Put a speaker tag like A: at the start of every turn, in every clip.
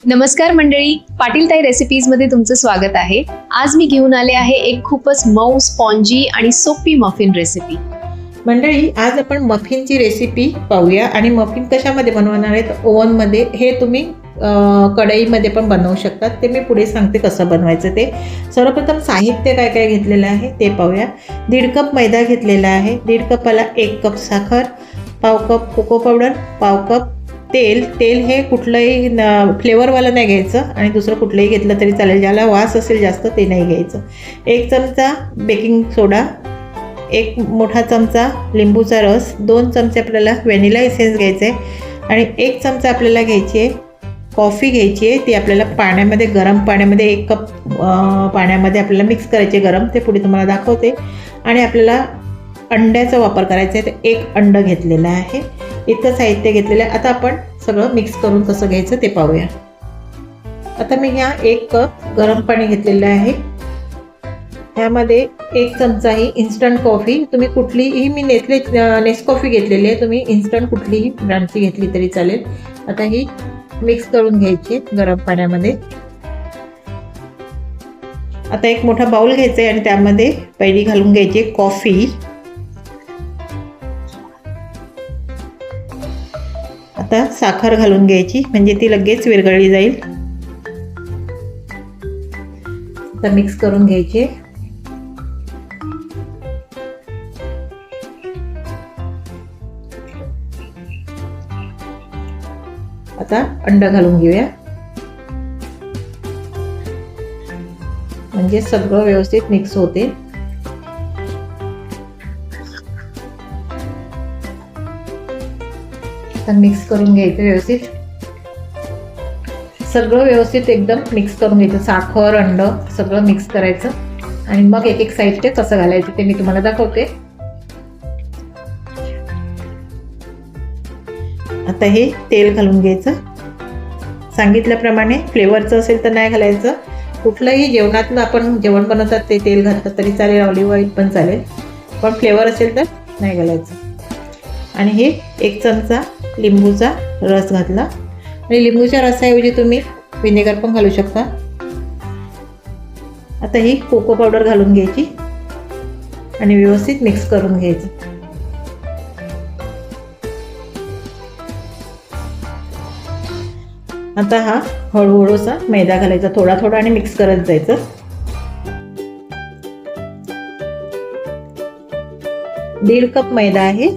A: नमस्कार मंडळी, पाटीलताई रेसिपीजमध्ये तुमचं स्वागत आहे. आज मी घेऊन आले आहे एक खूपच मऊ, स्पॉन्जी आणि सोपी मफिन रेसिपी.
B: मंडळी, आज आपण मफिनची रेसिपी पाहूया. आणि मफिन कशामध्ये बनवणार आहेत? ओव्हनमध्ये. हे तुम्ही कढईमध्ये पण बनवू शकतात. ते मी पुढे सांगते कसं बनवायचं ते. सर्वप्रथम साहित्य काय काय घेतलेलं आहे ते पाहूया. 1.5 कप मैदा घेतलेला आहे. 1.5 कपाला 1 कप साखर, पाव कप कोको पावडर, पाव कप तेल. तेल हे कुठलंही फ्लेवरवालं नाही घ्यायचं आणि दुसरं कुठलंही घेतलं तरी चालेल. ज्याला वास असेल जास्त ते नाही घ्यायचं. 1 चमचा बेकिंग सोडा, 1 मोठा चमचा लिंबूचा रस, 2 चमचे आपल्याला व्हॅनिला एसेन्स घ्यायचं आहे आणि 1 चमचा आपल्याला घ्यायची आहे कॉफी घ्यायची आहे. ती आपल्याला पाण्यामध्ये, गरम पाण्यामध्ये 1 कप पाण्यामध्ये आपल्याला मिक्स करायची गरम. ते पुढे तुम्हाला दाखवते. आणि आपल्याला अंड्याचा वापर करायचा आहे. तर 1 अंड घेतलेलं आहे. इतकं साहित्य घेतलेलं आहे. आता आपण सगळं मिक्स करून कसं घ्यायचं ते पाहूया. आता मी ह्या 1 कप गरम पाणी घेतलेलं आहे. ह्यामध्ये 1 चमचा ही इन्स्टंट कॉफी. तुम्ही कुठलीही, मी नेसकॉफी घेतलेली आहे. तुम्ही इन्स्टंट कुठलीही ब्रँडची घेतली तरी चालेल. आता ही मिक्स करून घ्यायची गरम पाण्यामध्ये. आता 1 मोठा बाउल घ्यायचा आहे आणि त्यामध्ये पहिली घालून घ्यायची कॉफी. आता साखर घालून घ्यायची, म्हणजे ती लगेच विरघळली जाईल. आता मिक्स करून घ्यायची. आता अंड घालून घेऊया, म्हणजे सगळं व्यवस्थित मिक्स होते. आता मिक्स करून घ्यायचं व्यवस्थित. सगळं व्यवस्थित एकदम मिक्स करून घ्यायचं. साखर, अंड सगळं मिक्स करायचं आणि मग एक साहित्य कसं घालायचं ते मी तुम्हाला दाखवते. आता हे तेल घालून घ्यायचं. सांगितल्याप्रमाणे फ्लेवरचं असेल तर नाही घालायचं. कुठलंही जेवणातलं आपण जेवण बनवतात ते तेल घातलं तरी चालेल, ऑलिव्ह ऑइल पण चालेल, पण फ्लेवर असेल तर नाही घालायचं. आणि हे 1 चमचा लिंबूचा रस घातला आणि लिंबूच्या रसाऐवजी तुम्ही व्हिनेगर पण घालू शकता. आता ही कोको पावडर घालून घ्यायची आणि व्यवस्थित मिक्स करून घ्यायचं. आता हा हळूहळूसा मैदा घालायचा, थोडा थोडा, आणि मिक्स करत जायचं. दीड कप मैदा आहे.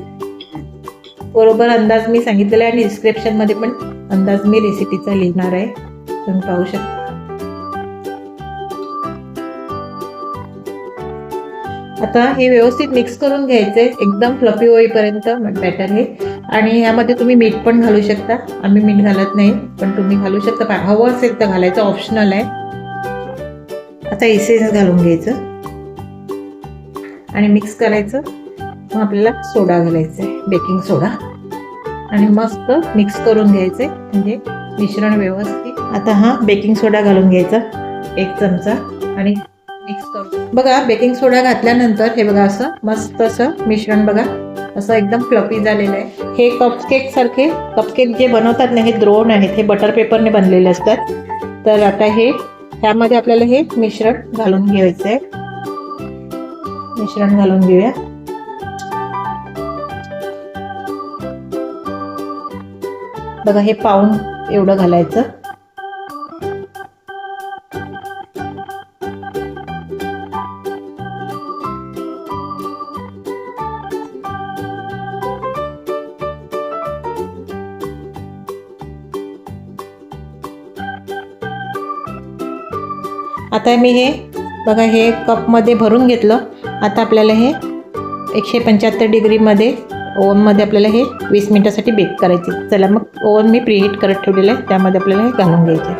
B: बरोबर अंदाज मी सांगितलेला आहे आणि डिस्क्रिप्शनमध्ये पण अंदाज मी रेसिपीचा लिहिणार आहे, तुम्ही पाहू शकता. आता हे व्यवस्थित मिक्स करून घ्यायचंय, एकदम फ्लफी होईपर्यंत बॅटर हे. आणि यामध्ये तुम्ही मीठ पण घालू शकता. आम्ही मीठ घालत नाही, पण तुम्ही घालू शकता. हवं असेल तर घालायचं, ऑप्शनल आहे. आता एसेन्स घालून घ्यायचं आणि मिक्स करायचं. मग आपल्याला सोडा घालायचा आहे, बेकिंग सोडा, आणि मस्त मिक्स करून घ्यायचे, म्हणजे मिश्रण व्यवस्थित. आता हा बेकिंग सोडा घालून घ्यायचा 1 चमचा आणि मिक्स करून. बघा, बेकिंग सोडा घातल्यानंतर हे बघा असं मस्त असं मिश्रण बघा असं एकदम फ्लफी झालेलं आहे. हे कपकेक सारखे, कपकेक जे बनवतात ना, हे द्रोण आहेत, हे बटर पेपरने बनलेले असतात. तर आता ह्यामध्ये आपल्याला हे मिश्रण घालून घ्यायचं आहे. मिश्रण घालून घेऊया. बघा, हे पाऊण एवढं घालायचं. आता मी हे बघा, हे कपमध्ये भरून घेतलं. आता आपल्याला हे 175 डिग्रीमध्ये ओव्हनमध्ये आपल्याला हे 20 मिनिटासाठी बेक करायचे. चला मग, ओव्हन मी प्रीहीट करत ठेवलेलं आहे, त्यामध्ये आपल्याला हे घालून घ्यायचे.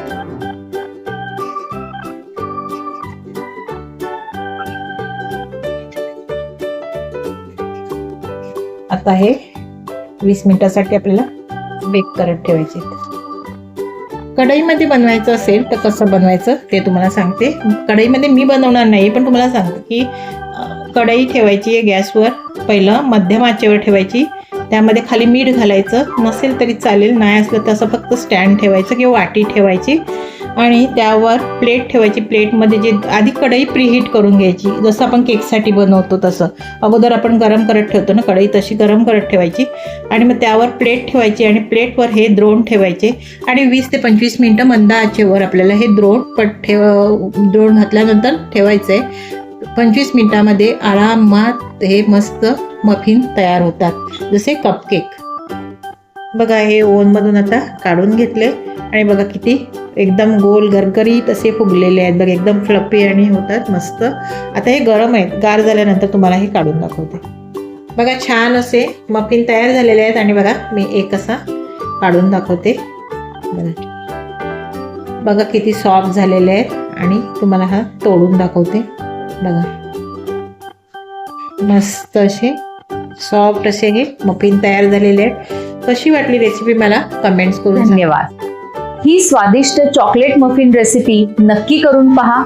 B: आता हे 20 मिनिटासाठी आपल्याला बेक करत ठेवायचे. कढईमध्ये बनवायचं असेल तर कसं बनवायचं ते तुम्हाला सांगते. कढईमध्ये मी बनवणार नाही, पण तुम्हाला सांगते की कढई ठेवायची आहे गॅसवर. पहिलं मध्यम आचेवर ठेवायची त्यामध्ये खाली मीठ घालायचं, नसेल तरी चालेल, नाही असलं तर असं फक्त स्टँड ठेवायचं किंवा वाटी ठेवायची आणि त्यावर प्लेट ठेवायची. प्लेटमध्ये जे आधी कढई प्रीहीट करून घ्यायची, जसं आपण केकसाठी बनवतो तसं अगोदर आपण गरम करत ठेवतो ना कढई, तशी गरम करत ठेवायची आणि मग त्यावर प्लेट ठेवायची आणि प्लेटवर हे द्रोण ठेवायचे आणि 20 ते 25 मिनटं मंद आचेवर आपल्याला हे द्रोण घातल्यानंतर ठेवायचं आहे. 25 मिनटामध्ये आरामात हे मस्त मफिन तयार होतात, जसे कपकेक. बघा हे ओव्हनमधून आता काढून घेतले आणि बघा किती एकदम गोल गरगरीत असे फुगलेले आहेत बघा, एकदम फ्लफी आणि होतात मस्त. आता हे गरम आहेत, गार झाल्यानंतर तुम्हाला हे काढून दाखवते. बघा छान असे मफिन तयार झालेले आहेत आणि बघा मी एक असा काढून दाखवते. बघा किती सॉफ्ट झालेले आहेत आणि तुम्हाला हा तोडून दाखवते. बघा मस्त असे सॉफ्ट असे हे मफिन तयार झालेले आहेत. कशी वाटली रेसिपी मला कमेंट्स करून सांगा.
A: धन्यवाद. ही स्वादिष्ट चॉकलेट मफिन रेसिपी नक्की करून पहा